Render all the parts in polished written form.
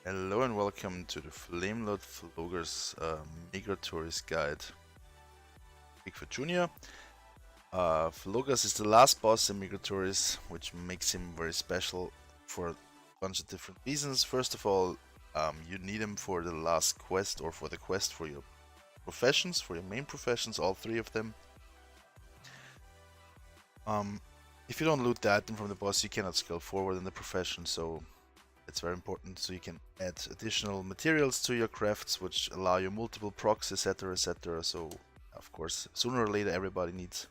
Hello and welcome to the Flamelord Flogan's Migra Turris guide. Bigfoot Jr. Flogas is the last boss in Migra Turris, which makes him very special for a bunch of different reasons. First of all, you need him for the last quest or for the quest for your professions, for your main professions, all three of them. If you don't loot the item from the boss, you cannot scale forward in the profession, so it's very important, so you can add additional materials to your crafts which allow you multiple procs, etc, etc. So of course sooner or later everybody needs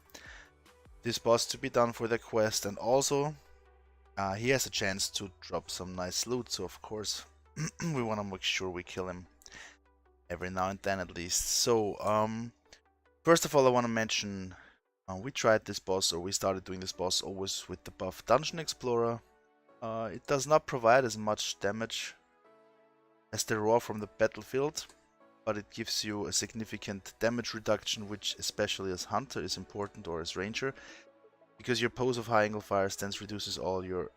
this boss to be done for the quest, and also he has a chance to drop some nice loot, so of course we want to make sure we kill him every now and then at least. So first of all I want to mention we tried this boss, or we started doing this boss always with the buff Dungeon Explorer. It does not provide as much damage as the roar from the battlefield, but it gives you a significant damage reduction, which especially as hunter is important, or as ranger, because your pose of high angle fire stance reduces all your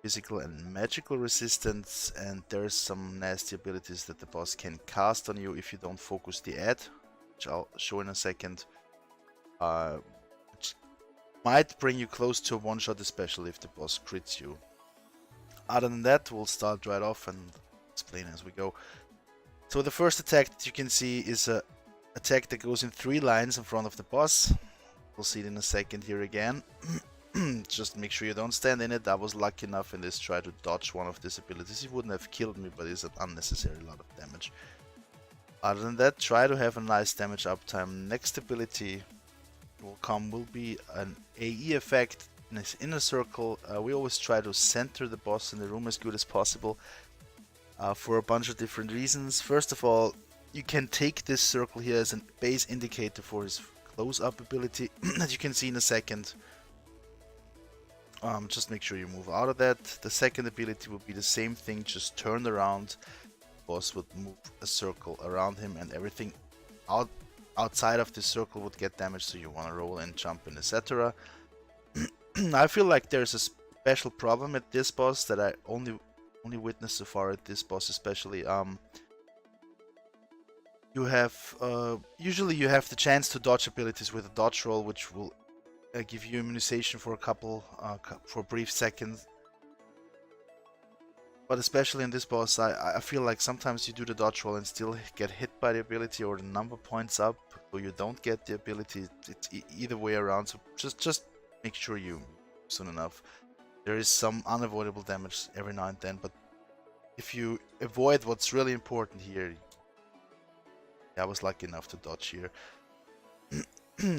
physical and magical resistance, and there's some nasty abilities that the boss can cast on you if you don't focus the ad, which I'll show in a second, which might bring you close to a one-shot, especially if the boss crits you. Other than that, we'll start right off and explain as we go. So the first attack that you can see is a attack that goes in 3 lines in front of the boss. We'll see it in a second here again. Just make sure you don't stand in it. I was lucky enough in this try to dodge one of these abilities. He wouldn't have killed me, but it's an unnecessary lot of damage. Other than that, try to have a nice damage uptime. Next ability will be an AE effect. In this inner circle, we always try to center the boss in the room as good as possible for a bunch of different reasons. First of all, you can take this circle here as a base indicator for his close-up ability, as you can see in a second. Just make sure you move out of that. The second ability will be the same thing, just turn around. The boss would move a circle around him, and everything outside of this circle would get damaged, so you want to roll and jump in, etc. I feel like there's a special problem at this boss that I only witnessed so far at this boss especially. You have usually you have the chance to dodge abilities with a dodge roll, which will give you immunization for for a brief seconds. But especially in this boss, I feel like sometimes you do the dodge roll and still get hit by the ability, or the number points up, or you don't get the ability. It's either way around. So just make sure you soon enough. There is some unavoidable damage every now and then, but if you avoid what's really important here, I was lucky enough to dodge here.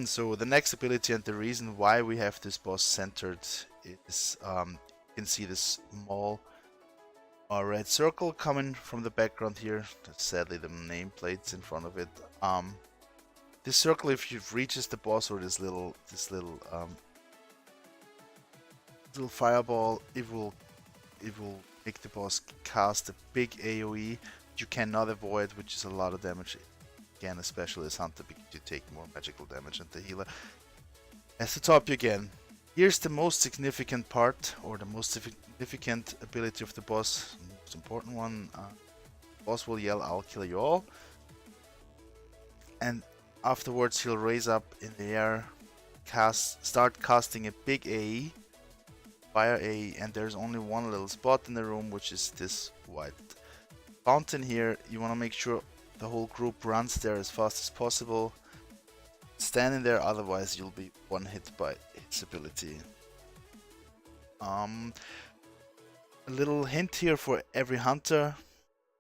So the next ability, and the reason why we have this boss centered, is you can see this small red circle coming from the background here. That's sadly the nameplate's in front of it. This circle, if it reaches the boss, or this little fireball, it will make the boss cast a big AoE you cannot avoid, which is a lot of damage. Again, especially as hunter, because you take more magical damage than the healer. As to top you again, here's the most significant part, or the most significant ability of the boss, the most important one. The boss will yell, "I'll kill you all," and afterwards he'll raise up in the air, start casting a big AE, fire AE, and there's only one little spot in the room, which is this white fountain here. You want to make sure the whole group runs there as fast as possible. Stand in there, otherwise you'll be one hit by its ability. A little hint here for every hunter.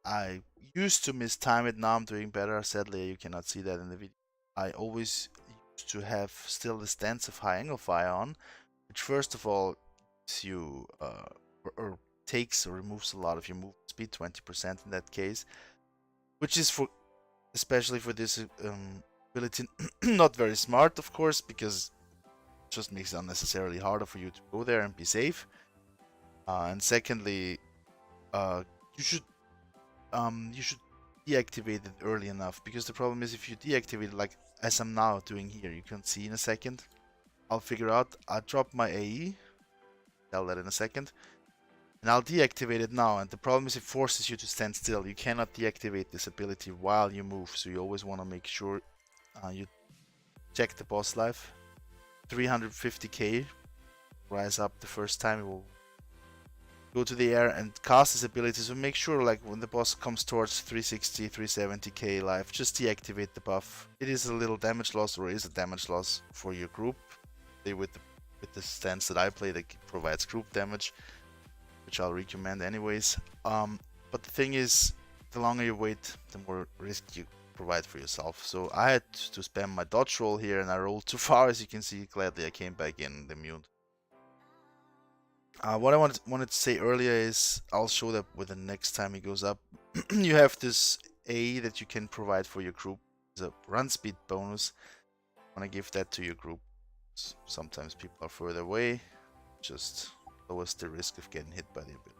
I used to mistime it, now I'm doing better. Sadly, you cannot see that in the video. I always used to have still the stance of high angle fire on, which first of all gives you or takes or removes a lot of your movement speed, 20% in that case, which is for especially for this ability not very smart, of course, because it just makes it unnecessarily harder for you to go there and be safe. And secondly, you should deactivate it early enough, because the problem is if you deactivate it, like as I'm now doing here, you can see in a second, I'll figure out. I'll drop my AE, tell that in a second, And I'll deactivate it now, and the problem is it forces you to stand still. You cannot deactivate this ability while you move, so you always want to make sure you check the boss life. 350k, rise up the first time, it will go to the air and cast his ability, so make sure like when the boss comes towards 360, 370k life, just deactivate the buff. It is a little damage loss, or is a damage loss for your group. With the stance that I play, that provides group damage, which I'll recommend anyways. But the thing is, the longer you wait, the more risk you provide for yourself. So I had to spam my dodge roll here, and I rolled too far, as you can see. Gladly I came back in immune. What I wanted to say earlier is, I'll show that with the next time he goes up. You have this A that you can provide for your group. It's a run speed bonus. I want to give that to your group. Sometimes people are further away. Just lowers the risk of getting hit by the ability.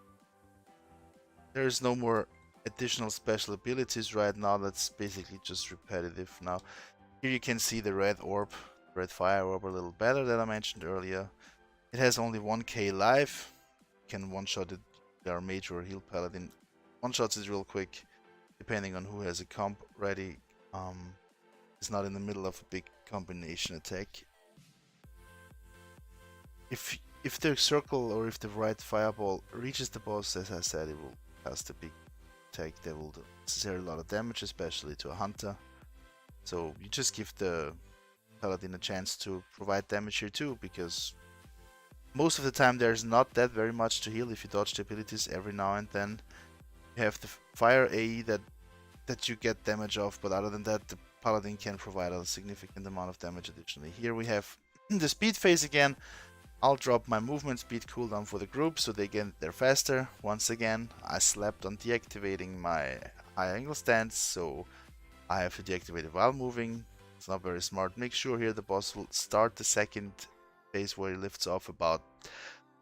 There is no more additional special abilities right now. That's basically just repetitive now. Here you can see the red orb, red fire orb a little better that I mentioned earlier. It has only 1k life. You can one-shot it. There are mage or heal paladin. One-shots is real quick, depending on who has a comp ready. It's not in the middle of a big combination attack. If the circle or if the right fireball reaches the boss, as I said, it will cast a big attack that will do necessarily a lot of damage, especially to a hunter. So you just give the paladin a chance to provide damage here too, because most of the time there's not that very much to heal if you dodge the abilities every now and then. You have the fire AE that you get damage off, but other than that, the paladin can provide a significant amount of damage additionally. Here we have the speed phase again. I'll drop my movement speed cooldown for the group so they get there faster. Once again, I slept on deactivating my high angle stance, so I have to deactivate it while moving. It's not very smart. Make sure here the boss will start the second phase where he lifts off about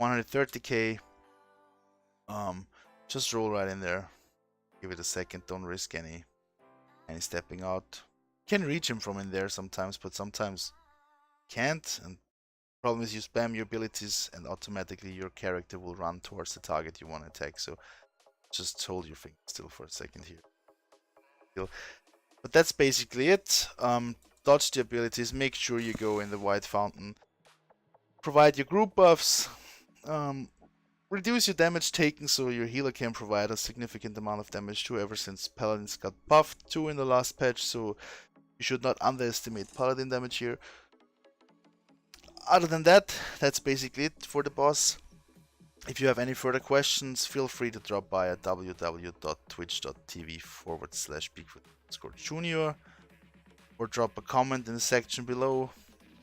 130k. Just roll right in there. Give it a second. Don't risk any stepping out. You can reach him from in there sometimes, but sometimes can't. And problem is you spam your abilities and automatically your character will run towards the target you want to attack. So just hold your finger still for a second here. But that's basically it. Dodge the abilities. Make sure you go in the white fountain. Provide your group buffs. Reduce your damage taken so your healer can provide a significant amount of damage too, ever since paladins got buffed too in the last patch, so you should not underestimate paladin damage here. Other than that, that's basically it for the boss. If you have any further questions, feel free to drop by at www.twitch.tv/Bigfoot_Junior or drop a comment in the section below.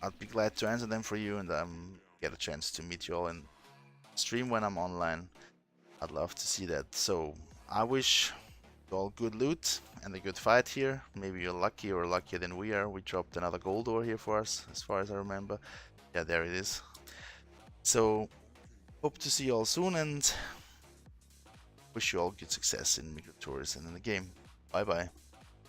I'd be glad to answer them for you and get a chance to meet you all in stream when I'm online. I'd love to see that. So I wish you all good loot and a good fight here. Maybe you're lucky or luckier than we are. We dropped another gold ore here for us, as far as I remember. Yeah, there it is. So hope to see you all soon and wish you all good success in Migra Turris and in the game. Bye bye.